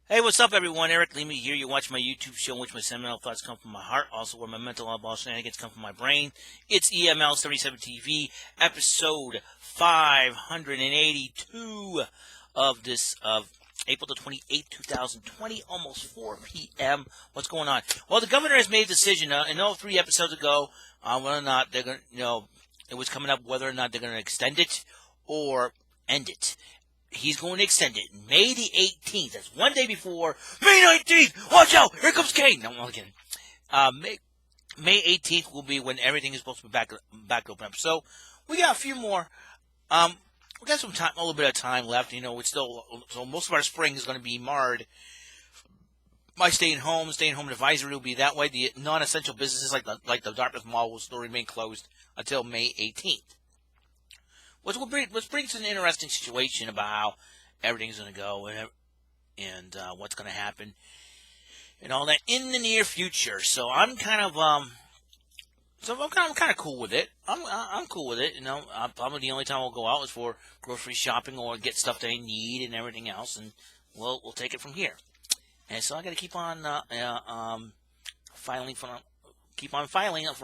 Hey, what's up, everyone? Eric Lima here. You watch my YouTube show in which my sentimental thoughts come from my heart, also where my mental oddball shenanigans come from my brain. It's EML77 TV, episode 582 of April the 28th, 2020, almost 4 p.m. What's going on? Well, the governor has made a decision, I know 3 episodes ago, whether or not they're going to, it was coming up whether or not they're going to extend it or end it. He's going to extend it May the 18th. That's one day before May 19th. Watch out! Here comes Kane. No, I'm kidding. May 18th will be when everything is supposed to be back open up. So we got a few more. We got some time, a little bit of time left. It's still so most of our spring is going to be marred by staying home. Staying home advisory will be that way. The non-essential businesses like the Dartmouth Mall will still remain closed until May 18th. Which brings an interesting situation about how everything's going to go and what's going to happen and all that in the near future. So I'm kind of cool with it. I'm cool with it. Probably the only time I'll go out is for grocery shopping or get stuff that I need and everything else, and we'll take it from here. And so I got to keep on filing for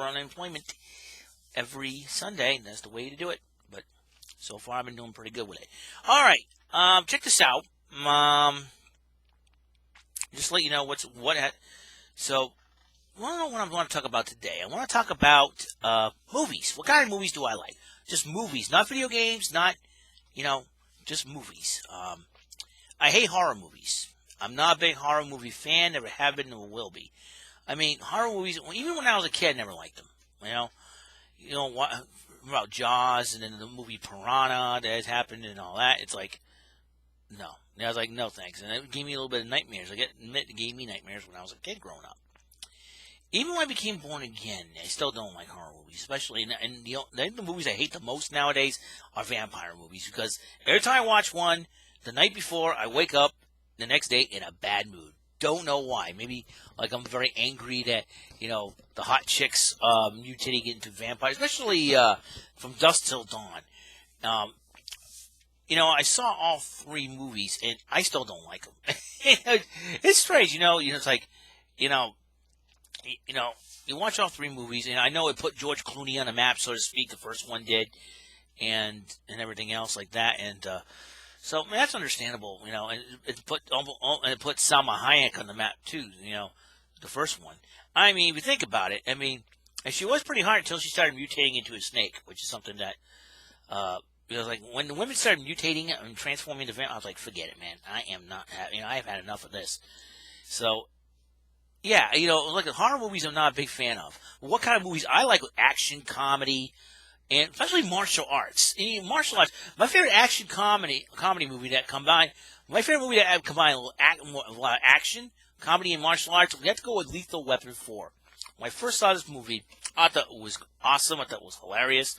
unemployment every Sunday. And that's the way to do it. But so far, I've been doing pretty good with it. All right, check this out. Just to let you know So, I don't know what I want to talk about today. I want to talk about movies. What kind of movies do I like? Just movies, not video games, not just movies. I hate horror movies. I'm not a big horror movie fan. Never have been, never will be. I mean, horror movies. Even when I was a kid, I never liked them. What about Jaws and then the movie Piranha that has happened and all that. It's like, no. And I was like, no thanks. And it gave me a little bit of nightmares. It gave me nightmares when I was a kid growing up. Even when I became born again, I still don't like horror movies. Especially, the movies I hate the most nowadays are vampire movies. Because every time I watch one, the night before, I wake up the next day in a bad mood. Don't know why. Maybe like I'm very angry that the hot chicks mutating into vampires, especially from Dusk Till Dawn. I saw all three movies and I still don't like them. It's strange, It's like, you watch all three movies, and I know it put George Clooney on the map, so to speak. The first one did, and everything else like that, and. So that's understandable, and it put Salma Hayek on the map too, the first one. I mean, if you think about it, and she was pretty hard until she started mutating into a snake, which is something that, like when the women started mutating and transforming into vampires, I was like, forget it, man. I am not, I've had enough of this. So, yeah, like horror movies, I'm not a big fan of. What kind of movies I like? Action, comedy. And especially martial arts. Martial arts. My favorite action comedy movie that combined. My favorite movie that combined a lot of action, comedy, and martial arts. We have to go with Lethal Weapon 4. When I first saw this movie, I thought it was awesome. I thought it was hilarious.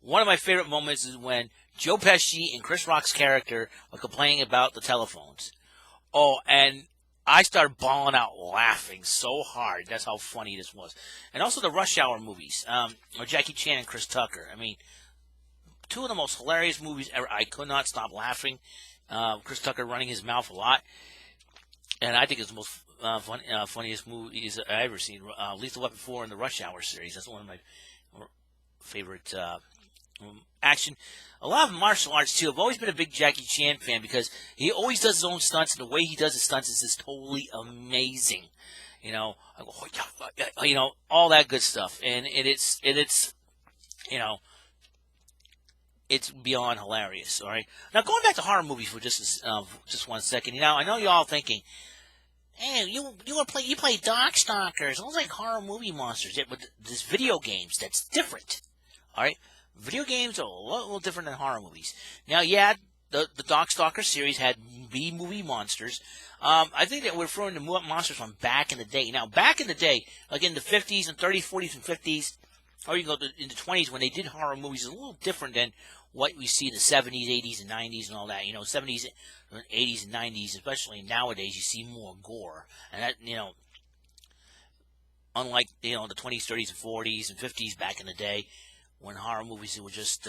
One of my favorite moments is when Joe Pesci and Chris Rock's character were complaining about the telephones. Oh, and I started bawling out laughing so hard. That's how funny this was. And also the Rush Hour movies, with Jackie Chan and Chris Tucker. Two of the most hilarious movies ever. I could not stop laughing. Chris Tucker running his mouth a lot. And I think it's the most funniest movies I've ever seen. Lethal Weapon 4 and the Rush Hour series. That's one of my favorite action. A lot of martial arts too. I've always been a big Jackie Chan fan because he always does his own stunts, and the way he does his stunts is just totally amazing. All that good stuff, and it's it's beyond hilarious. All right. Now going back to horror movies for just 1 second. I know you're all thinking, hey, you play Darkstalkers. Those like horror movie monsters. Yeah, but there's video games that's different. All right. Video games are a little different than horror movies. Now, yeah, the Darkstalker series had B-movie monsters. I think that we're referring to monsters from back in the day. Now, back in the day, like in the 50s and 30s, 40s, and 50s, or you go in the 20s when they did horror movies, it's a little different than what we see in the 70s, 80s, and 90s and all that. 70s, 80s, and 90s, especially nowadays, you see more gore. And that, unlike, the 20s, 30s, and 40s, and 50s back in the day, when horror movies were just,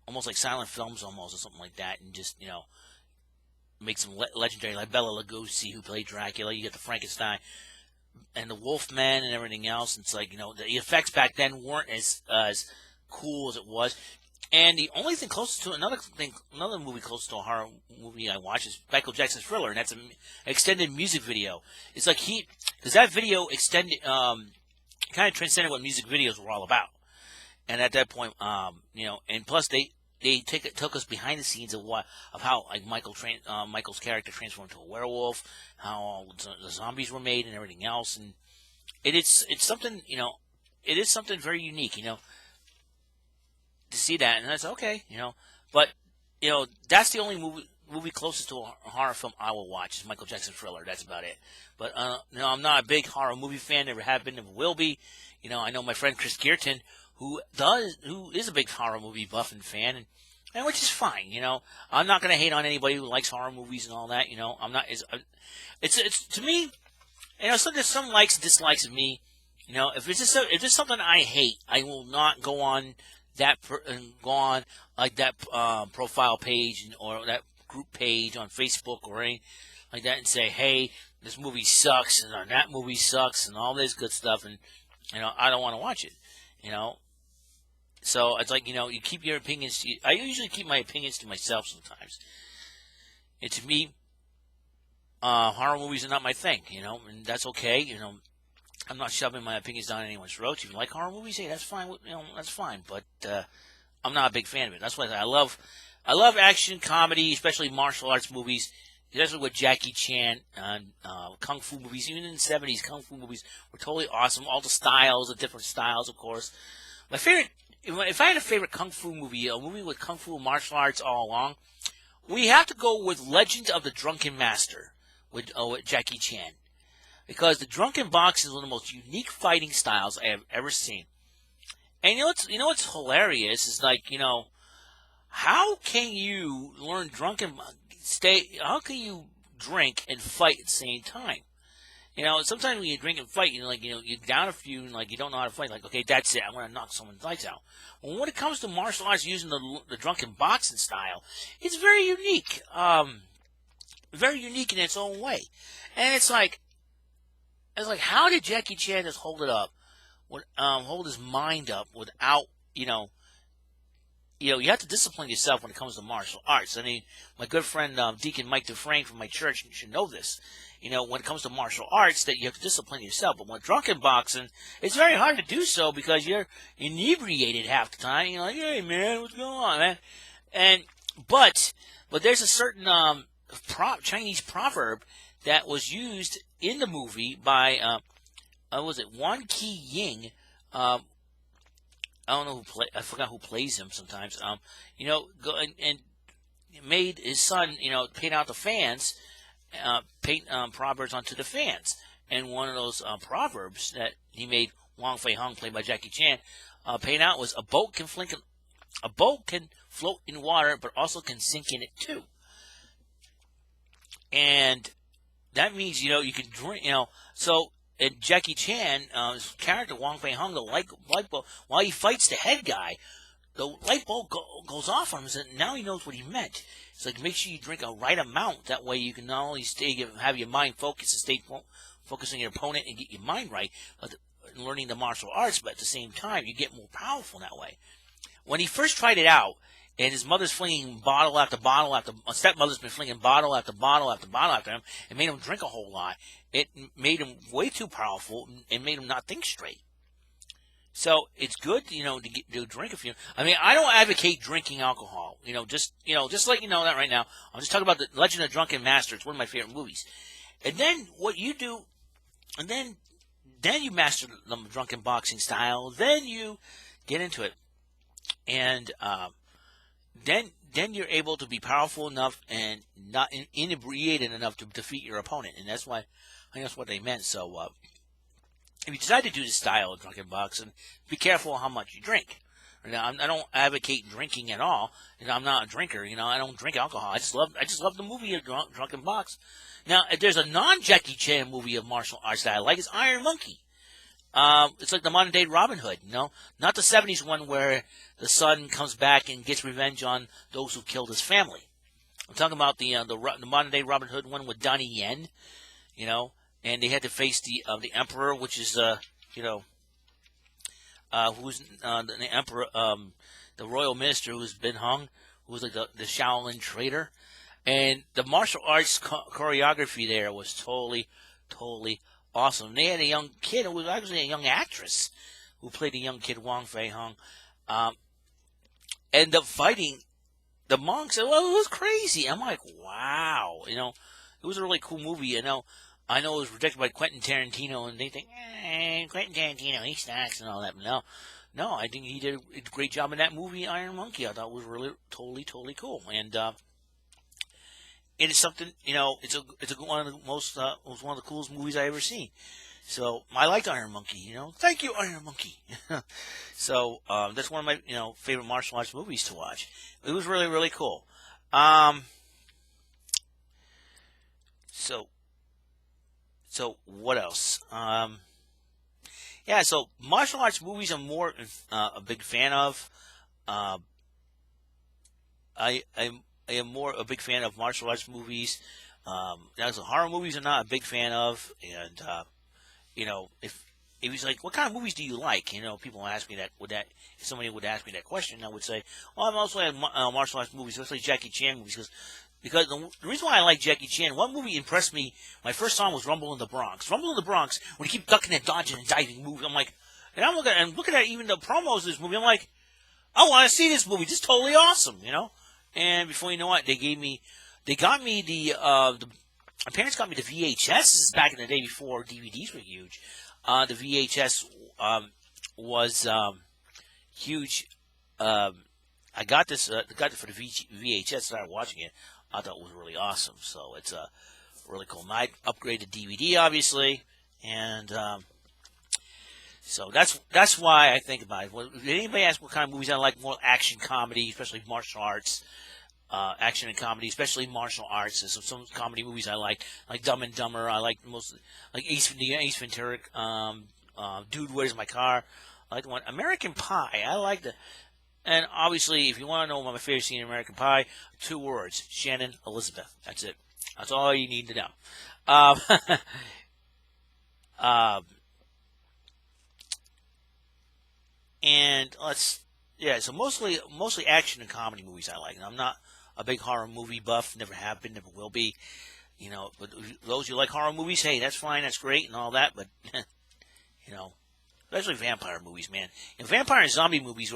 almost like silent films almost or something like that. And just, makes them legendary, like Bela Lugosi, who played Dracula. You get the Frankenstein and the Wolfman and everything else. It's like, the effects back then weren't as cool as it was. And the only thing closest to another movie close to a horror movie I watched is Michael Jackson's Thriller, and that's an extended music video. It's like because that video extended, kind of transcended what music videos were all about. And at that point, and plus they took us behind the scenes of how like Michael's character transformed into a werewolf, how all the zombies were made, and everything else. And it's something, it is something very unique, to see that, and that's okay, But that's the only movie closest to a horror film I will watch is Michael Jackson's Thriller. That's about it. But I'm not a big horror movie fan. Never have been. Never will be. I know my friend Chris Geerton, who is a big horror movie buff and fan, and which is fine. I'm not going to hate on anybody who likes horror movies and all that. I'm not. It's to me, there's some likes and dislikes of me. If it's something I hate, I will not go on like that profile page or that group page on Facebook or anything like that and say, hey, this movie sucks and that movie sucks and all this good stuff, and I don't want to watch it. So it's like, you keep your opinions. I usually keep my opinions to myself sometimes. And to me, horror movies are not my thing, and that's okay. I'm not shoving my opinions down anyone's throats. If you like horror movies, hey, that's fine. That's fine. But I'm not a big fan of it. That's why I love action comedy, especially martial arts movies, especially with Jackie Chan and kung fu movies. Even in the 70s, kung fu movies were totally awesome. All the styles, the different styles, of course. My favorite, if I had a favorite kung fu movie, a movie with kung fu and martial arts all along, we have to go with Legend of the Drunken Master with Jackie Chan. Because the Drunken Box is one of the most unique fighting styles I have ever seen. And what's hilarious is like, how can you learn how can you drink and fight at the same time? Sometimes when you drink and fight, you're down a few and like you don't know how to fight. Like, okay, that's it. I'm going to knock someone's lights out. Well, when it comes to martial arts using the Drunken Boxing style, it's very unique. Very unique in its own way. And it's like, how did Jackie Chan just hold it up, hold his mind up without, you have to discipline yourself when it comes to martial arts. I mean, my good friend Deacon Mike Dufresne from my church should know this. When it comes to martial arts, that you have to discipline yourself. But when drunken boxing, it's very hard to do so because you're inebriated half the time. You're like, hey man, what's going on, man? But there's a certain Chinese proverb that was used in the movie by, was it Wan Ki Ying? I don't know I forgot who plays him sometimes. Go and made his son, paint out the fans, paint proverbs onto the fans. And one of those proverbs that he made Wang Fei Hung, played by Jackie Chan, paint out was a boat can float in water, but also can sink in it too. And that means, you can drink, so and Jackie Chan, his character, Wang Fei Hung, the light bulb, while he fights the head guy, the light bulb goes off on him, and now he knows what he meant. It's like, make sure you drink a right amount, that way you can not only have your mind focused and stay focused on your opponent and get your mind right, but learning the martial arts, but at the same time, you get more powerful that way. When he first tried it out, and his mother's flinging bottle after bottle after, stepmother's been flinging bottle after bottle after bottle after him, and made him drink a whole lot. It made him way too powerful and made him not think straight. So it's good, to drink a few. I mean, I don't advocate drinking alcohol. Just let you know that right now. I'm just talking about the Legend of Drunken Master. It's one of my favorite movies. And then what you do, and then you master the drunken boxing style. Then you get into it, and then you're able to be powerful enough and not inebriated enough to defeat your opponent. And that's why, I think that's what they meant. So, if you decide to do this style of drunken boxing, be careful how much you drink. Now, I don't advocate drinking at all. I'm not a drinker. I don't drink alcohol. I just love the movie of Drunken Box. Now, if there's a non-Jackie Chan movie of martial arts that I like, it's Iron Monkey. It's like the modern day Robin Hood, not the 70s one where the son comes back and gets revenge on those who killed his family. I'm talking about the modern day Robin Hood one with Donnie Yen, you know, and they had to face the Emperor, which is you know, who's the Emperor, the royal minister who's been hung, who's like the Shaolin traitor, and the martial arts choreography there was totally awesome. They had a young kid who was actually a young actress who played the young kid Wang Fei Hung, and the fighting. The monks, well, it was crazy. I'm like, wow, you know, it was a really cool movie. I know it was rejected by Quentin Tarantino, and they think, Quentin Tarantino, he sucks and all that. But no, I think he did a great job in that movie, Iron Monkey. I thought it was really totally cool, and it is something, you know, it's one of the most, it was one of the coolest movies I ever seen. So I liked Iron Monkey, you know. Thank you, Iron Monkey. So that's one of my, you know, favorite martial arts movies to watch. It was really cool. So what else? Yeah. So martial arts movies I'm more a big fan of. I am more a big fan of martial arts movies. Now, so horror movies I'm not a big fan of, and you know, if he's like, what kind of movies do you like? You know, people ask me that. If somebody would ask me that question, I would say, well, I'm also like martial arts movies, especially Jackie Chan movies, because the reason why I like Jackie Chan, one movie impressed me. My first song was Rumble in the Bronx. Rumble in the Bronx, when he keep ducking and dodging and diving moves, I'm like, and I'm looking at even the promos of this movie, I'm like, I want to see this movie. This is totally awesome, you know. And before you know it, they got me my parents got me the VHS. This is back in the day before DVDs were huge. The VHS was huge. I got it for the VHS. Started watching it. I thought it was really awesome. So it's really cool. And I upgraded DVD, obviously, and so that's why I think about it. If anybody asks what kind of movies I like, more action comedy, especially martial arts. Action and comedy, especially martial arts. And some comedy movies I like Dumb and Dumber. I like Ace Ventura, Dude, Where's My Car? I like the one American Pie. I like the, and obviously, if you want to know what my favorite scene in American Pie, 2 words: Shannon Elizabeth. That's it. That's all you need to know. And so mostly action and comedy movies I like. And I'm not a big horror movie buff, never have been, never will be. You know, but those who like horror movies, hey, that's fine, that's great, and all that. But you know, especially vampire movies, man. And vampire and zombie movies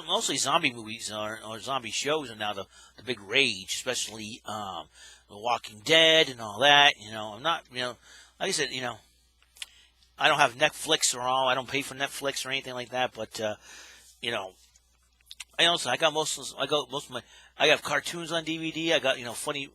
mostly zombie movies or zombie shows are now the big rage, especially The Walking Dead and all that. You know, I'm not, you know, like I said, you know, I don't have Netflix or all. I don't pay for Netflix or anything like that. But you know, I got most of my. I got cartoons on DVD. I got, you know, funny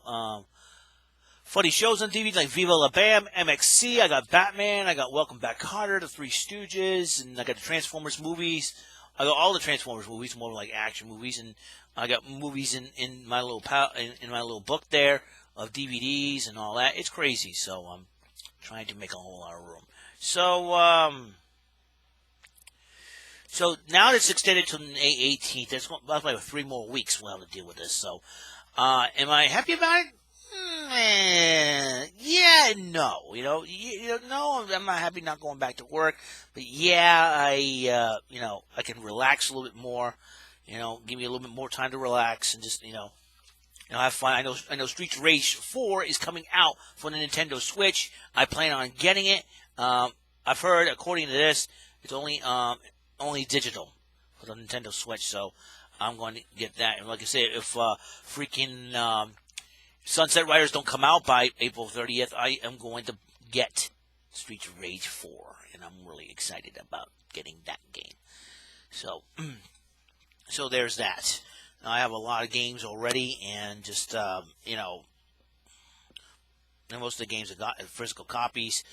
shows on DVD like Viva La Bam, MXC. I got Batman. I got Welcome Back Kotter, The Three Stooges, and I got the Transformers movies. I got all the Transformers movies, more like action movies, and I got movies in my little in my little book there of DVDs and all that. It's crazy. So I'm trying to make a whole lot of room. So now it's extended to May 18th. That's like 3 more weeks we'll have to deal with this. So, am I happy about it? Yeah, no. You know, no, I'm not happy not going back to work. But yeah, I can relax a little bit more. You know, give me a little bit more time to relax and just, have fun. I know Streets of Rage 4 is coming out for the Nintendo Switch. I plan on getting it. I've heard, according to this, it's only digital for the Nintendo Switch, so I'm going to get that. And like I said, if freaking Sunset Riders don't come out by April 30th, I am going to get Streets of Rage 4, and I'm really excited about getting that game. So, so there's that. Now, I have a lot of games already, and just and most of the games have got physical copies.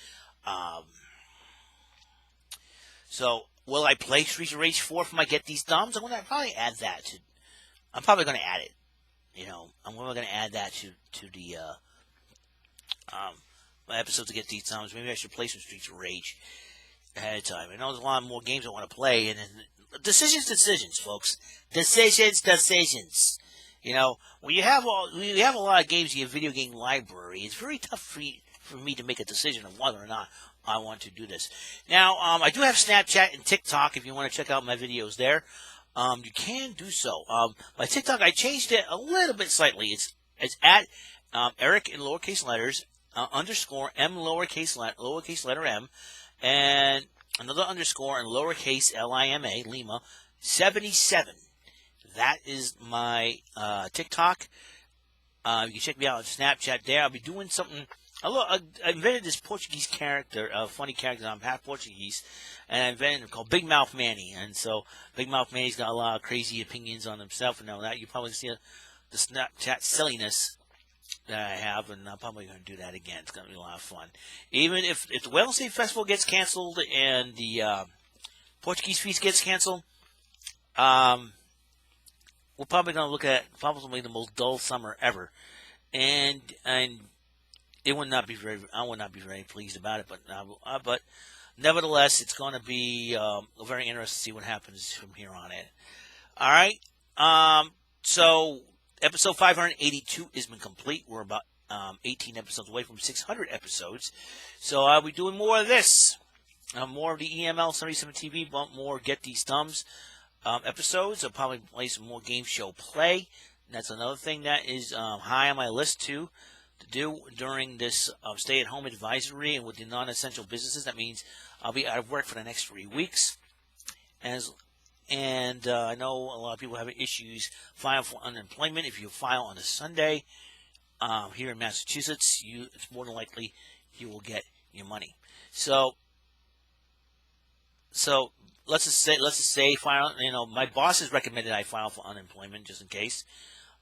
So, will I play Streets of Rage 4 if I get these thumbs? I'm going to probably add that to. I'm probably going to add it. I'm probably going to add that to the my episodes to get these thumbs. Maybe I should play some Streets of Rage ahead of time. I know there's a lot more games I want to play, and then decisions, folks. Decisions. When you have a lot of games in your video game library, it's very tough for me to make a decision of whether or not I want to do this. Now, I do have Snapchat and TikTok if you want to check out my videos there. You can do so. My TikTok, I changed it a little bit slightly. It's at Eric in lowercase letters, underscore M lowercase letter M, and another underscore in lowercase Lima, Lima, 77. That is my TikTok. You can check me out on Snapchat there. I'll be doing something. I invented this Portuguese character, a funny character. I'm half Portuguese, and I invented him called Big Mouth Manny. And so Big Mouth Manny's got a lot of crazy opinions on himself and all that. You probably see the Snapchat silliness that I have, and I'm probably going to do that again. It's going to be a lot of fun. Even if the WEML-TV Festival gets canceled and the Portuguese Feast gets canceled, we're probably going to look at probably the most dull summer ever, and it would not be I would not be very pleased about it, but nevertheless, it's going to be very interesting to see what happens from here on in. All right, so episode 582 has been complete. We're about 18 episodes away from 600 episodes, so I'll be doing more of this, more of the EML77 TV, more Get These Thumbs episodes. I'll probably play some more game show play. That's another thing that is high on my list to do during this stay-at-home advisory and with the non-essential businesses. That means I'll be out of work for the next 3 weeks. And I know a lot of people have issues filing for unemployment. If you file on a Sunday here in Massachusetts, it's more than likely you will get your money. So let's just say file. My boss has recommended I file for unemployment just in case.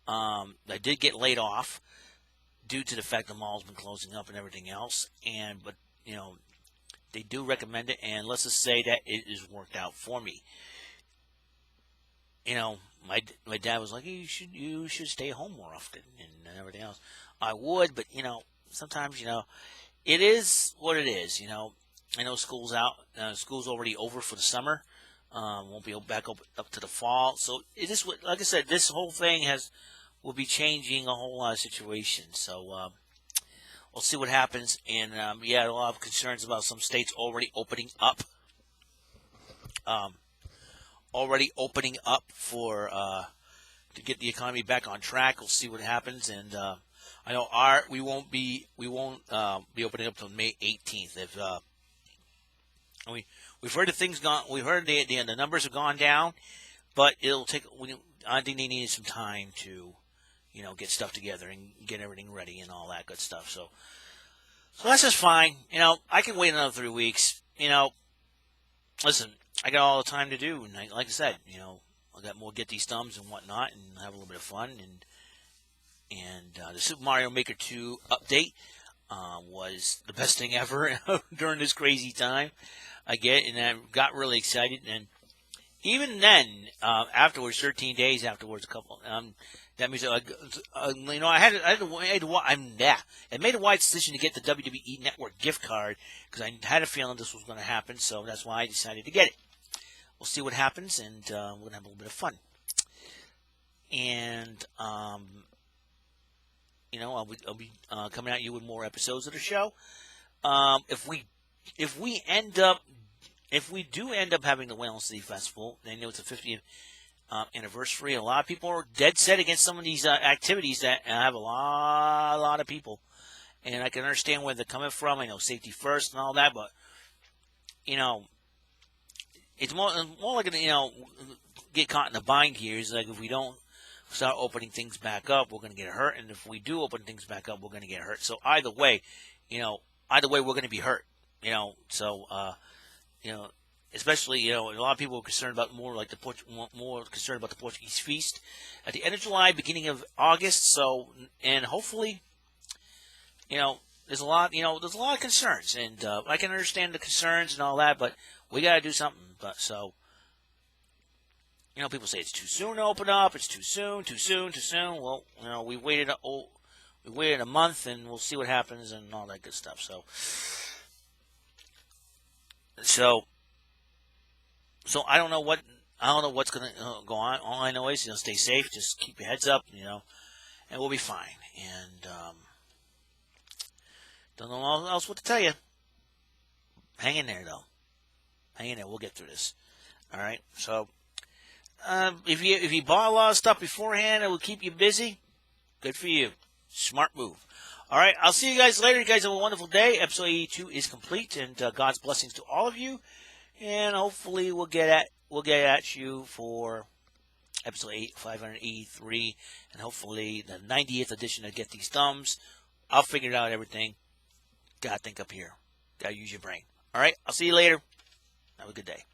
I did get laid off due to the fact the mall's been closing up and everything else, but they do recommend it, and let's just say that it has worked out for me. My dad was like, you should stay home more often and everything else. I would, but sometimes it is what it is. I know school's out. School's already over for the summer. Won't be back up to the fall. So it is like I said, this whole thing will be changing a whole lot of situations. So we'll see what happens. And a lot of concerns about some states already opening up. For to get the economy back on track. We'll see what happens. And I know we won't be opening up until May 18th. If we've heard we've heard the numbers have gone down, but it'll take. I think they needed some time to, get stuff together and get everything ready and all that good stuff. So that's just fine. I can wait another 3 weeks. Listen, I got all the time to do, and like I said, I got more Get These Thumbs and whatnot, and have a little bit of fun. And the Super Mario Maker 2 update was the best thing ever during this crazy time. I got really excited, and even then, afterwards, 13 days afterwards, that means I made a wise decision to get the WWE Network gift card because I had a feeling this was going to happen, so that's why I decided to get it. We'll see what happens, and we're going to have a little bit of fun. And I'll be coming at you with more episodes of the show. If we do end up having the WEML-TV Festival, I know it's the 50th anniversary. A lot of people are dead set against some of these activities that have a lot of people, and I can understand where they're coming from. I know safety first and all that, but it's more like get caught in a bind here. It's like if we don't start opening things back up, we're going to get hurt, and if we do open things back up, we're going to get hurt. So either way, we're going to be hurt. Especially, a lot of people are concerned about more concerned about the Portuguese Feast at the end of July, beginning of August. So, and hopefully, there's a lot of concerns, and I can understand the concerns and all that, but we got to do something. But people say it's too soon to open up. It's too soon. Well, we waited a month, and we'll see what happens and all that good stuff. So I don't know what I don't know what's going to go on. All I know is, stay safe. Just keep your heads up, and we'll be fine. And don't know else what to tell you. Hang in there, though. Hang in there. We'll get through this. All right. So if you bought a lot of stuff beforehand, it will keep you busy. Good for you. Smart move. All right. I'll see you guys later. You guys have a wonderful day. Episode 82 is complete, and God's blessings to all of you. And hopefully we'll get at you for episode 583, and hopefully the 90th edition of Get These Thumbs. I'll figure out everything. Gotta think up here. Gotta use your brain. All right. I'll see you later. Have a good day.